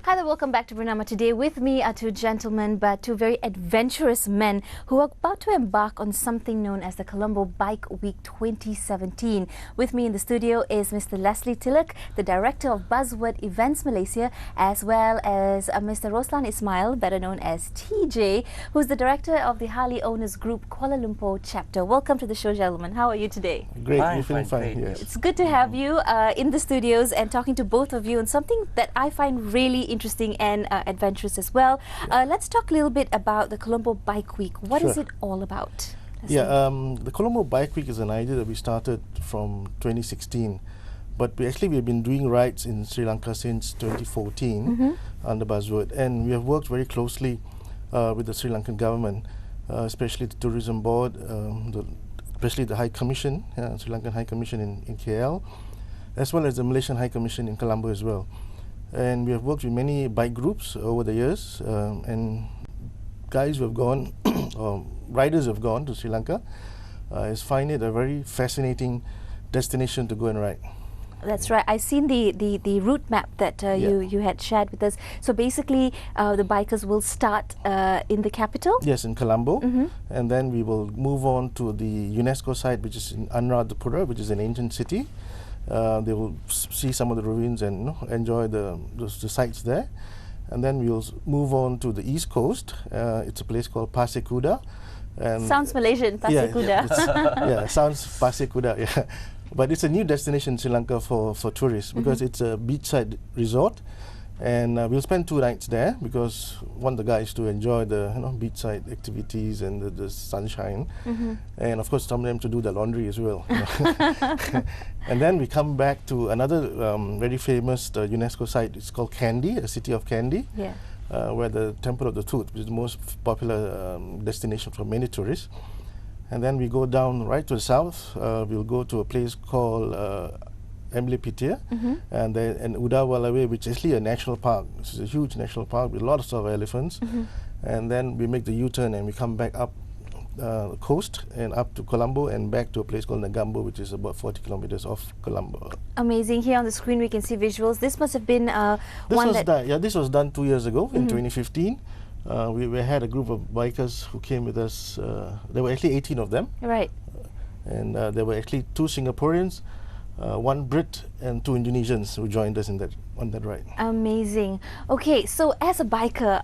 Hi there, welcome back to Bernama. Today with me are two gentlemen, but two very adventurous men who are about to embark on something known as the Colombo Bike Week 2017. With me in the studio is Mr. Leslie Tilak, the Director of Buzzword Events Malaysia, as well as Mr. Roslan Ismail, better known as TJ, who's the Director of the Harley Owners Group Kuala Lumpur chapter. Welcome to the show, gentlemen. How are you today? Great, Fine, you're feeling fine, fine. Yes. It's good to have you in the studios and talking to both of you on something that I find really interesting and adventurous as well. Let's talk a little bit about the Colombo Bike Week. What is Sure. it all about? The Colombo Bike Week is an idea that we started from 2016, but we've been doing rides in Sri Lanka since 2014 under Buzzword, and we have worked very closely with the Sri Lankan government, especially the Tourism Board, especially the High Commission, Sri Lankan High Commission in KL, as well as the Malaysian High Commission in Colombo as well. And we have worked with many bike groups over the years, and guys who have gone, or riders who have gone to Sri Lanka, find it a very fascinating destination to go and ride. That's right. I've seen the route map that you had shared with us. So basically, the bikers will start in the capital? Yes, in Colombo, and then we will move on to the UNESCO site, which is in Anuradhapura, which is an ancient city. They will see some of the ruins and enjoy the sites there. And then we'll move on to the east coast. It's a place called Pasir Kuda. And Sounds Malaysian, Pasir Kuda. Yeah, sounds Pasir Kuda, yeah. But it's a new destination in Sri Lanka for tourists because it's a beachside resort. And we'll spend 2 nights there because we want the guys to enjoy the beachside activities and the sunshine, and of course some of them to do the laundry as well. And then we come back to another very famous UNESCO site. It's called Kandy, a city of Kandy, where the Temple of the Tooth, which is the most popular destination for many tourists. And then we go down right to the south. We'll go to a place called Emily-Pitia, and Udawalawe, which is actually a national park. This is a huge national park with lots of elephants. And then we make the U-turn and we come back up the coast and up to Colombo and back to a place called Nagambo, which is about 40 kilometers off Colombo. Amazing. Here on the screen we can see visuals. This must have been this was done 2 years ago in 2015. We had a group of bikers who came with us. There were actually 18 of them. Right. And there were actually 2 Singaporeans, 1 Brit and 2 Indonesians who joined us on that ride. Amazing. Okay, so as a biker,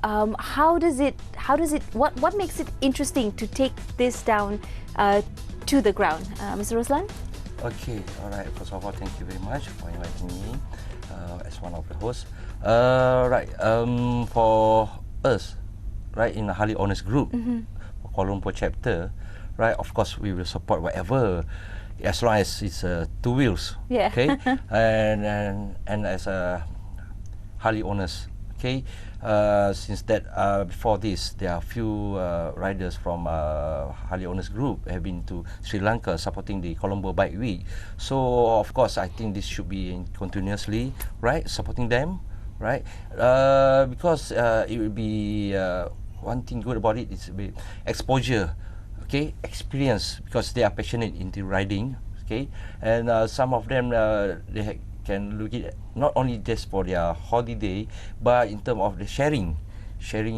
what makes it interesting to take this down to the ground? Mr. Roslan? Okay, all right. First of all, thank you very much for inviting me as one of the hosts. For us, right, in the Harley Owners Group, Kuala Lumpur chapter, right, of course we will support whatever, as long as it's 2 wheels, okay, and as a Harley owners, okay. Since that before this, there are few riders from Harley Owners Group have been to Sri Lanka supporting the Colombo Bike Week. So of course, I think this should be continuously, right, supporting them, right, because it will be one thing good about it is exposure. Okay, experience, because they are passionate into riding. Okay, and some of them they can look at not only just for their holiday, but in terms of the sharing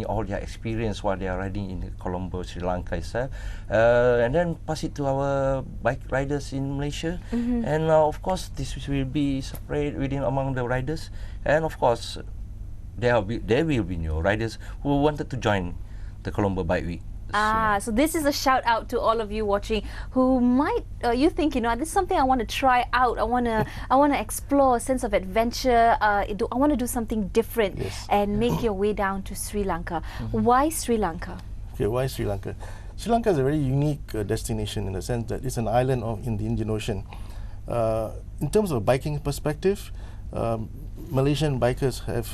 all their experience while they are riding in Colombo, Sri Lanka itself, and then pass it to our bike riders in Malaysia. And of course, this will be spread within among the riders, and of course, there will be new riders who wanted to join the Colombo Bike Week. So this is a shout out to all of you watching who might you think, this is something I want to try out. I want to explore a sense of adventure. I want to do something different and make your way down to Sri Lanka. Why Sri Lanka? Okay, why Sri Lanka? Sri Lanka is a very unique destination in the sense that it's an island in the Indian Ocean. In terms of biking perspective, Malaysian bikers have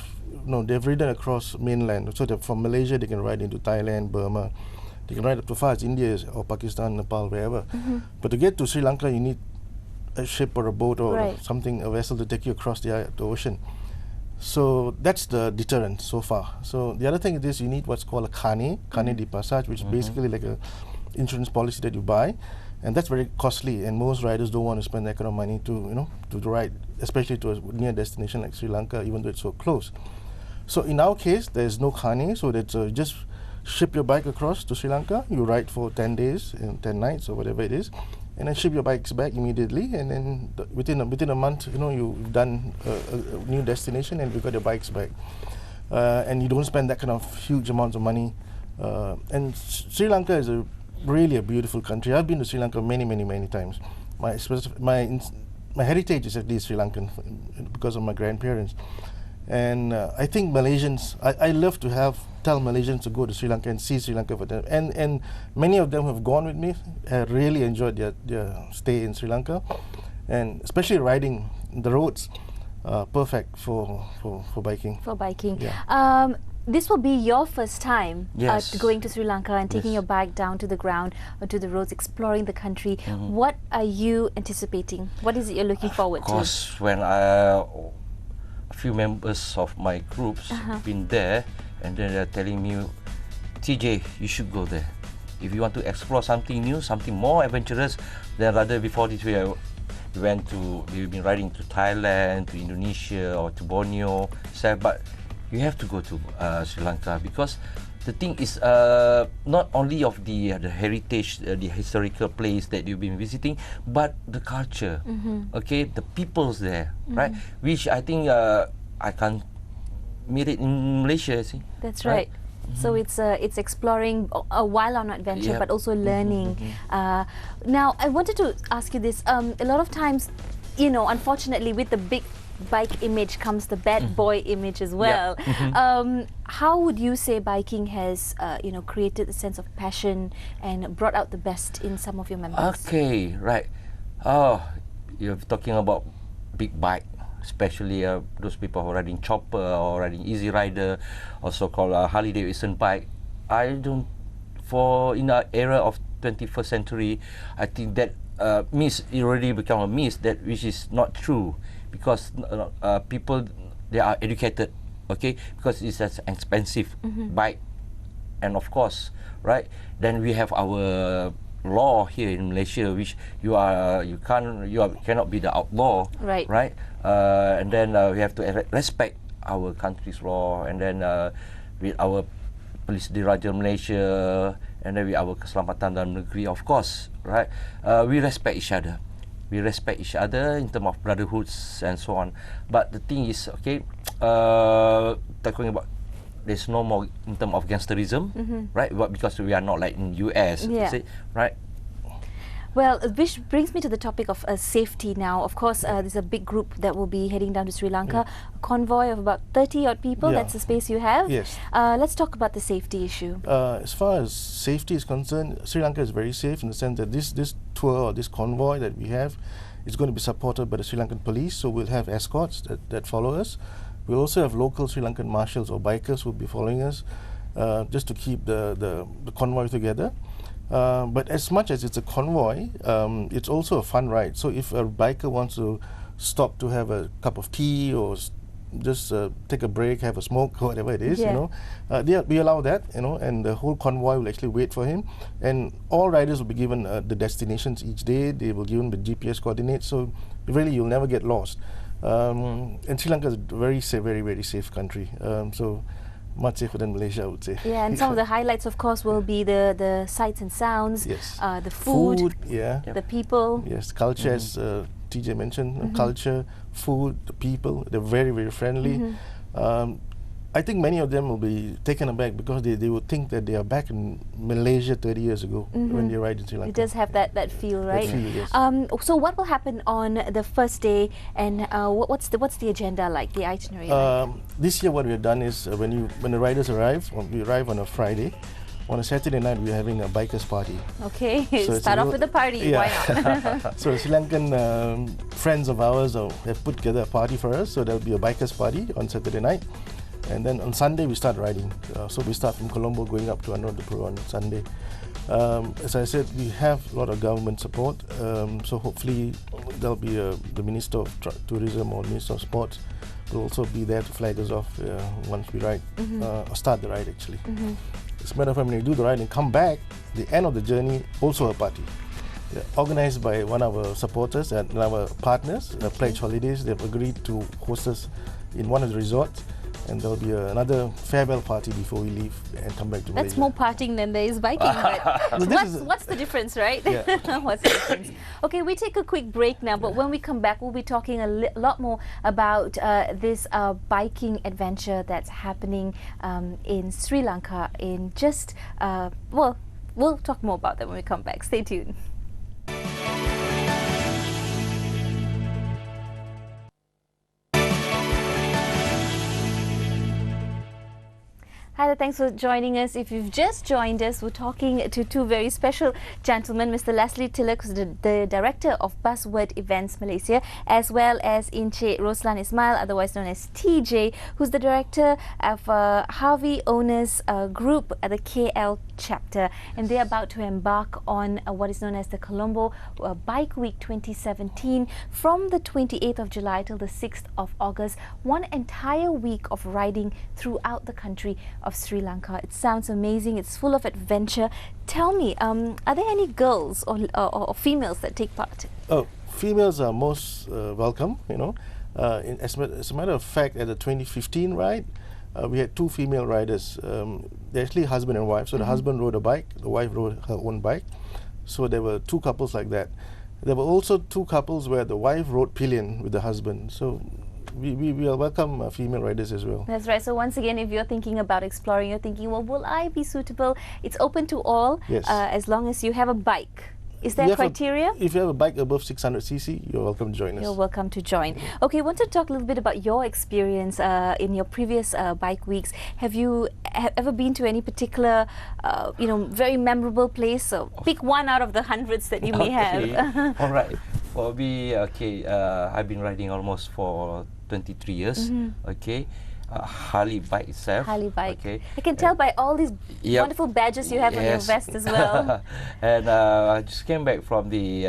they've ridden across mainland. So from Malaysia they can ride into Thailand, Burma. They can ride up to far as India or Pakistan, Nepal, wherever. But to get to Sri Lanka, you need a ship or a boat or something, a vessel to take you across the ocean. So that's the deterrent so far. So the other thing is you need what's called a Khane de Passage, which is basically like a insurance policy that you buy, and that's very costly. And most riders don't want to spend that kind of money to ride, especially to a near destination like Sri Lanka, even though it's so close. So in our case, there's no khane, so that's just ship your bike across to Sri Lanka. You ride for 10 days and 10 nights or whatever it is, and then ship your bikes back immediately. And then within a month, you know, you've done a new destination and you've got your bikes back. And you don't spend that kind of huge amounts of money. And Sri Lanka is really a beautiful country. I've been to Sri Lanka many times. My heritage is at least Sri Lankan because of my grandparents. And I think Malaysians, I love to tell Malaysians to go to Sri Lanka and see Sri Lanka for them. And many of them have gone with me. I really enjoyed their stay in Sri Lanka, and especially riding the roads. Perfect for biking. For biking. Yeah. This will be your first time going to Sri Lanka and taking Yes. your bike down to the ground or to the roads, exploring the country. What are you anticipating? What is it you're looking forward to? Of course, when a few members of my groups been there, and then they're telling me, TJ, you should go there. If you want to explore something new, something more adventurous, then rather before this we've been riding to Thailand, to Indonesia, or to Borneo, but you have to go to Sri Lanka, because the thing is not only of the heritage, the historical place that you've been visiting, but the culture, okay, the peoples there, right? Which I think I can't meet it in Malaysia. See, that's right. So it's exploring a while on adventure, but also learning. Now, I wanted to ask you this. A lot of times, you know, unfortunately, with the big bike image comes the bad boy image as well. How would you say biking has, you know, created a sense of passion and brought out the best in some of your members? Okay, right. Oh, you're talking about big bike, especially those people who are riding chopper or riding easy rider, or so-called Harley Davidson bike. In the era of 21st century, I think that myth already become a myth, which is not true, because people, they are educated, okay, because it's an expensive bike, and of course, right, then we have our law here in Malaysia, which you cannot be the outlaw, right? And then we have to respect our country's law, and then with our Polis Diraja Malaysia, and then with our Keselamatan Dalam Negeri, of course, right? We respect each other. We respect each other in terms of brotherhoods and so on. But the thing is, okay, talking about, there's no more in terms of gangsterism, right? Because we are not like in US, right? Well, which brings me to the topic of safety now. Of course, there's a big group that will be heading down to Sri Lanka, a convoy of about 30 odd people. That's the space you have. Yes. Let's talk about the safety issue. As far as safety is concerned, Sri Lanka is very safe in the sense that this tour or this convoy that we have is going to be supported by the Sri Lankan police, so we'll have escorts that follow us. We'll also have local Sri Lankan marshals or bikers who will be following us, just to keep the convoy together. But as much as it's a convoy, it's also a fun ride. So if a biker wants to stop to have a cup of tea or just take a break, have a smoke, whatever it is, you know, we allow that, you know, and the whole convoy will actually wait for him. And all riders will be given the destinations each day. They will give them the GPS coordinates, so really you'll never get lost. And Sri Lanka is a very safe, very safe country. So much safer than Malaysia, I would say. Yeah, and some of the highlights, of course, will be the sights and sounds, the food, the people. Yes, culture, as TJ mentioned, culture, food, the people, they're very friendly. I think many of them will be taken aback because they would think that they are back in Malaysia 30 years ago when they ride in Sri Lanka. It does have that feel, right? That feel, yes. So what will happen on the first day, and what's the agenda like, the itinerary like? This year what we have done is when the riders arrive, we arrive on a Friday. On a Saturday night, we're having a bikers party. Okay, so start off with the party. Why not? So Sri Lankan friends of ours have put together a party for us. So there'll be a bikers party on Saturday night. And then on Sunday we start riding. So we start from Colombo going up to Anuradhapura on Sunday. As I said, we have a lot of government support. So hopefully there'll be the Minister of Tourism or Minister of Sports will also be there to flag us off once we ride, or start the ride actually. As a matter of fact, when we do the ride and come back, the end of the journey, also a party. Organised by one of our supporters and our partners, Pledge Holidays. They've agreed to host us in one of the resorts. and there'll be another farewell party before we leave and come back to Malaysia. That's more partying than there is biking, but what's the difference, right? Yeah. What's the difference? Okay, we take a quick break now, but when we come back, we'll be talking a lot more about this biking adventure that's happening in Sri Lanka in just, well, we'll talk more about that when we come back. Stay tuned. Hi there, thanks for joining us. If you've just joined us, we're talking to two very special gentlemen, Mr. Leslie Tilak, who's the Director of Buzzword Events Malaysia, as well as Encik Roslan Ismail, otherwise known as TJ, who's the Director of Harvey Owners Group at the KL chapter. And they're about to embark on what is known as the Colombo Bike Week 2017 from the 28th of July till the 6th of August. One entire week of riding throughout the country of Sri Lanka. It sounds amazing. It's full of adventure. Tell me, are there any girls or females that take part? Oh, females are most welcome, you know. As a matter of fact, at the 2015 ride, we had two female riders. They're actually husband and wife. So the husband rode a bike, the wife rode her own bike. So there were two couples like that. There were also two couples where the wife rode pillion with the husband. So we will welcome female riders as well. That's right. So once again, if you're thinking about exploring, you're thinking, well, will I be suitable? It's open to all, yes. As long as you have a bike. Is there criteria? If you have a bike above 600cc, you're welcome to join us. You're welcome to join. Okay, I want to talk a little bit about your experience in your previous bike weeks. Have you ever been to any particular, very memorable place? So pick one out of the hundreds that you may have. All right. For me, I've been riding almost for 23 years. Okay. Harley bike itself. Harley bike. Okay. I can tell by all these wonderful badges you have on your vest as well. And I just came back from the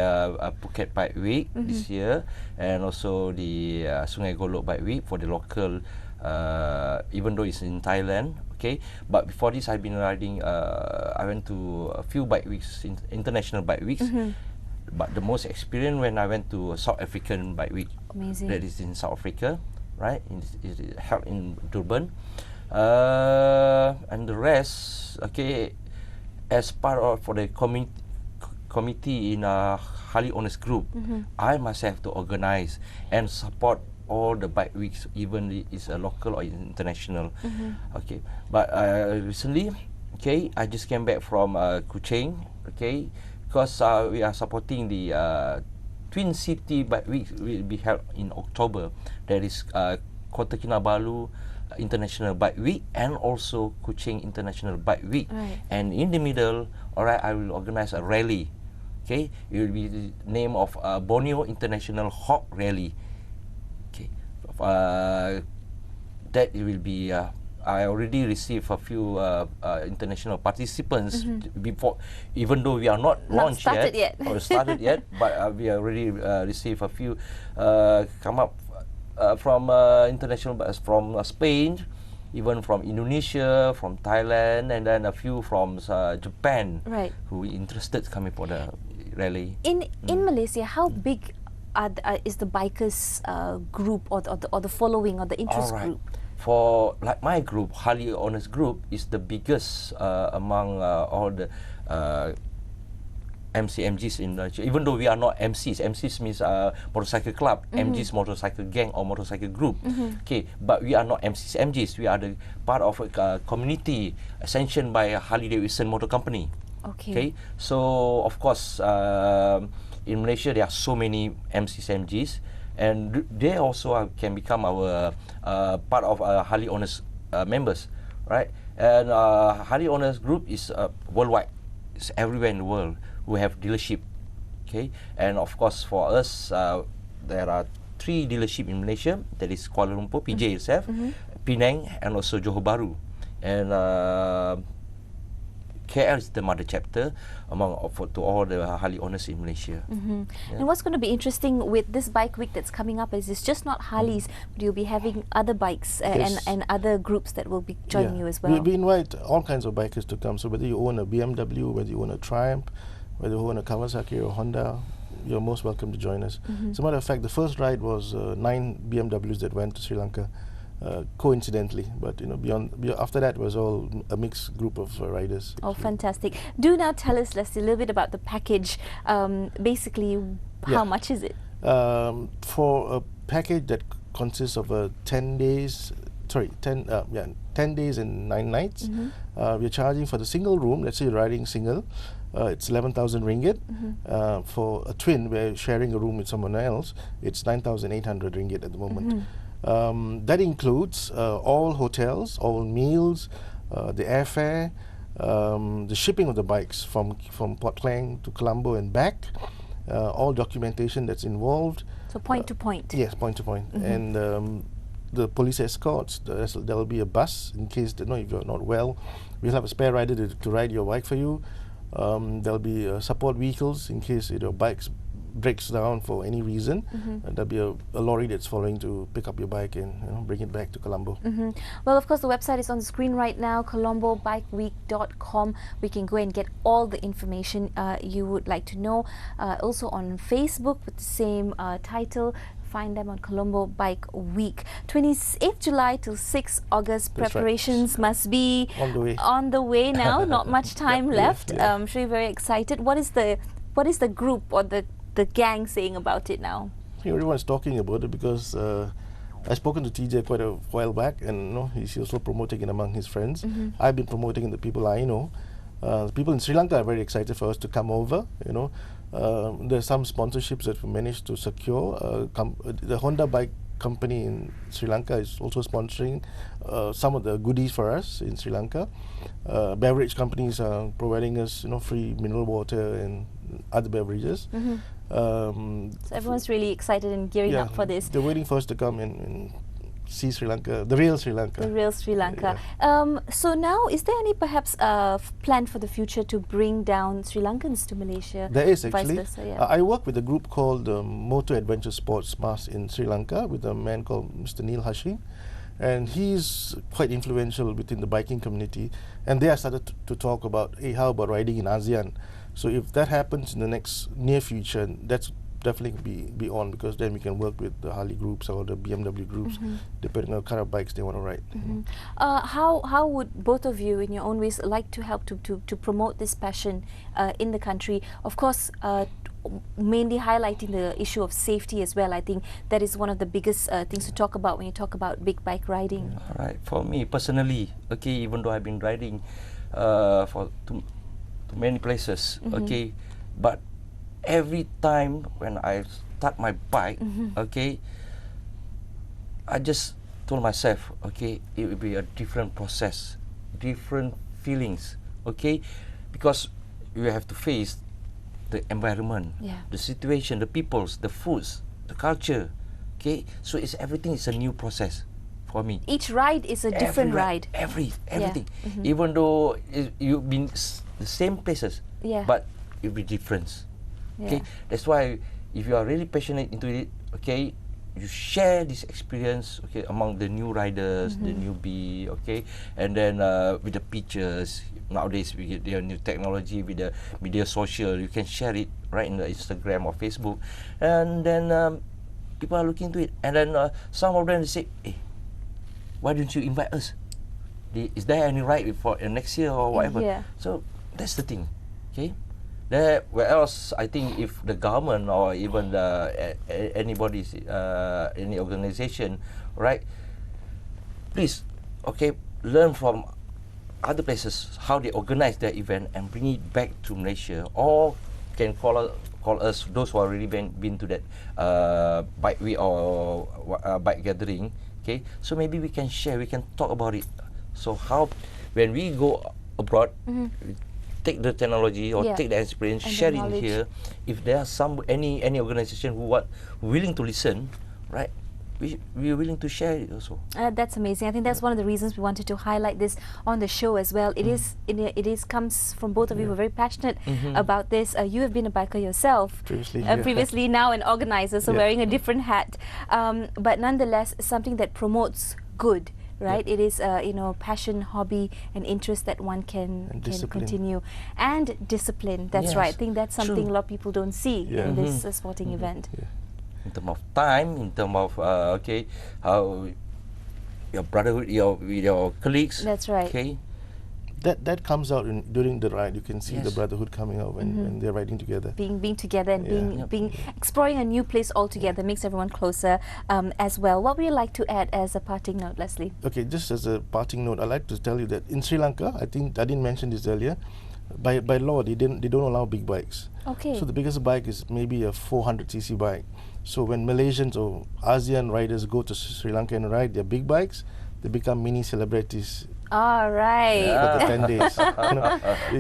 Phuket Bike Week this year, and also the Sungai Golok Bike Week for the local, even though it's in Thailand. Okay, but before this, I've been riding. I went to a few bike weeks, international bike weeks. But the most experience when I went to a South African bike week. Amazing. That is in South Africa. Right, it held in Durban, and the rest, okay, as part of for the committee in a Harley Owners Group, I myself to organize and support all the bike weeks, even it's a local or international. Okay, but recently, okay, I just came back from Kuching, okay, because we are supporting the Twin City Bike Week will be held in October. There is Kota Kinabalu International Bike Week and also Kuching International Bike Week. Right. And in the middle, alright, I will organize a rally. Okay, it will be the name of Borneo International Hawk Rally. Okay, that will be. I already received a few international participants before, even though we are not launched yet or started yet, but we already received a few come up from international, from Spain, even from Indonesia, from Thailand, and then a few from Japan, right, who interested coming for the rally. In Malaysia, how big is the bikers group or the following or the interest group? For like my group, Harley Owners Group is the biggest among all the MCs in Malaysia. Even though we are not MCs, MCs means motorcycle club, MGs motorcycle gang or motorcycle group. Okay, but we are not MGs. We are the part of a community sanctioned by Harley Davidson Motor Company. Okay, so of course in Malaysia there are so many MGs. And they also can become our part of Harley Owners members, right? And Harley Owners Group is worldwide. It's everywhere in the world. We have dealership, okay? And of course, for us, there are 3 dealerships in Malaysia. That is Kuala Lumpur, PJ itself, Penang, and also Johor Bahru. And KL is the mother chapter to all the Harley owners in Malaysia. And what's going to be interesting with this bike week that's coming up is it's just not Harleys, but you'll be having other bikes and other groups that will be joining you as well. We invite all kinds of bikers to come. So whether you own a BMW, whether you own a Triumph, whether you own a Kawasaki or Honda, you're most welcome to join us. As a matter of fact, the first ride was 9 BMWs that went to Sri Lanka. coincidentally. But beyond after that was all a mixed group of riders. Oh, fantastic! Do now tell us, Leslie, a little bit about the package. Basically, how much is it? For a package that consists of 10 days. 10 days and 9 nights. We're charging for the single room. Let's say you're riding single. It's 11,000 ringgit. For a twin, we're sharing a room with someone else. It's 9,800 ringgit at the moment. That includes all hotels, all meals, the airfare, the shipping of the bikes from Port Klang to Colombo and back, all documentation that's involved. So point to point. Yes, point to point. And the police escorts. There will be a bus in case if you're not well. We'll have a spare rider to ride your bike for you. There'll be support vehicles in case your bike breaks down for any reason. There'll be a lorry that's following to pick up your bike and bring it back to Colombo. Well, of course, the website is on the screen right now, colombobikeweek.com. We can go and get all the information you would like to know. Also on Facebook with the same title. Find them on Colombo Bike Week. 28th July till 6th August. That's preparations must be on the way now. Not much time left. I'm sure you're very excited. What is the group or the gang saying about it now? Everyone's talking about it because I've spoken to TJ quite a while back, and he's also promoting it among his friends. I've been promoting the people I know. The people in Sri Lanka are very excited for us to come over. There's some sponsorships that we managed to secure. The Honda bike company in Sri Lanka is also sponsoring some of the goodies for us in Sri Lanka. Beverage companies are providing us, free mineral water and other beverages. So everyone's really excited and gearing up for this. They're waiting for us to come and see Sri Lanka, the real Sri Lanka. The real Sri Lanka. So now, is there any perhaps plan for the future to bring down Sri Lankans to Malaysia? There is actually. Vice versa, I work with a group called Motor Adventure Sports Mass in Sri Lanka with a man called Mr. Neil Hashim. And he's quite influential within the biking community. And they have started to talk about, hey, how about riding in ASEAN? So if that happens in the near future, that's definitely be on, because then we can work with the Harley groups or the BMW groups, depending on the kind of bikes they want to ride. How would both of you, in your own ways, like to help to promote this passion in the country? Of course, mainly highlighting the issue of safety as well. I think that is one of the biggest things to talk about when you talk about big bike riding. All right. For me personally, even though I've been riding for to many places, but every time when I start my bike, I just told myself, it will be a different process, different feelings, because you have to face the environment, the situation, the peoples, the foods, the culture, so everything is a new process for me. Each ride is a different ride. Everything, even though you've been the same places, but it will be different. That's why if you are really passionate into it, you share this experience, among the new riders, the newbie, and then with the pictures. Nowadays we get the new technology with the media social. You can share it right in the Instagram or Facebook, and then people are looking to it. And then some of them say, "Hey, why don't you invite us? Is there any ride for next year or whatever?" So that's the thing, where else I think if the government or even anybody's any organization, right? Please, learn from other places how they organize their event and bring it back to Malaysia, or can call us those who are already been to that bike week or bike gathering. So maybe we can share, we can talk about it. So how when we go abroad, take the technology or take the experience, share it here. If there are any organization who are willing to listen, right? We are willing to share it also. That's amazing. I think that's one of the reasons we wanted to highlight this on the show as well. It comes from both of you who are very passionate about this. You have been a biker yourself previously, now an organizer, so wearing a different hat. But nonetheless, something that promotes good. Right, it is passion, hobby, and interest that one can continue, and discipline. That's right. I think that's something a lot of people don't see in this sporting event. In terms of time, in terms of how your brotherhood, with your colleagues. That's right. Okay. That comes out during the ride. You can see the brotherhood coming out when they're riding together. Being together and exploring a new place altogether makes everyone closer as well. What would you like to add as a parting note, Leslie? Okay, just as a parting note, I'd like to tell you that in Sri Lanka, I think I didn't mention this earlier, by law they don't allow big bikes. Okay. So the biggest bike is maybe a 400cc bike. So when Malaysians or ASEAN riders go to Sri Lanka and ride their big bikes, they become mini celebrities. All right. For the 10 days.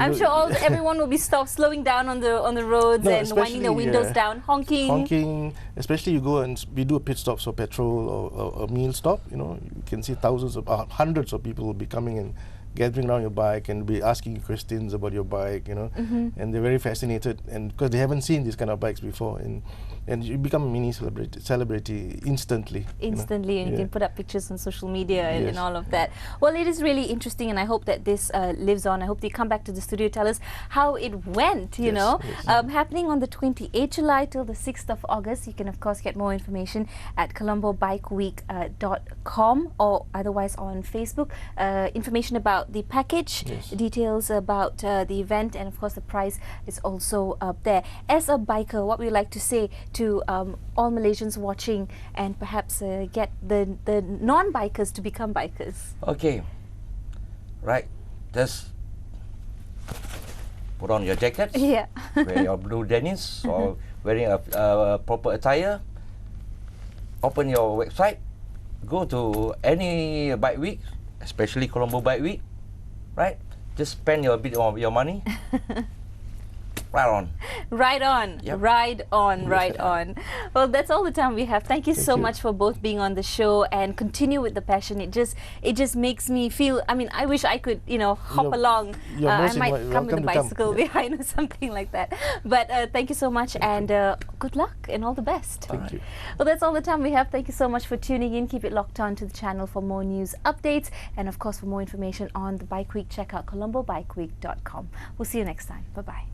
I'm sure everyone will be slowing down on the roads and winding their windows down, honking. Honking, especially you go and we do a pit stop for petrol or a meal stop. You can see hundreds of people will be coming and gathering around your bike and be asking you questions about your bike. And they're very fascinated, and because they haven't seen these kind of bikes before, and you become a mini celebrity instantly. And you can put up pictures on social media and all of that. Well, it is really interesting, and I hope that this lives on. I hope they come back to the studio, tell us how it went, happening on the 28th July till the 6th of August. You can, of course, get more information at colombobikeweek.com or otherwise on Facebook. Information about the package, details about the event, and of course the price is also up there. As a biker, what would you like to say to all Malaysians watching, and perhaps get the non-bikers to become bikers? Okay, right, just put on your jacket, wear your blue denis, or wearing a proper attire, open your website, go to any bike week, especially Colombo Bike Week, right? Just spend a bit of your money. Right on. Right on. Yep. Right on. Right on. Well, that's all the time we have. Thank you so much for both being on the show, and continue with the passion. It just makes me feel, I mean, I wish I could, hop along. I might come with a bicycle behind or something like that. But thank you so much, and good luck and all the best. Thank you. Well, that's all the time we have. Thank you so much for tuning in. Keep it locked on to the channel for more news updates, and of course for more information on the Bike Week, check out colombobikeweek.com. We'll see you next time. Bye-bye.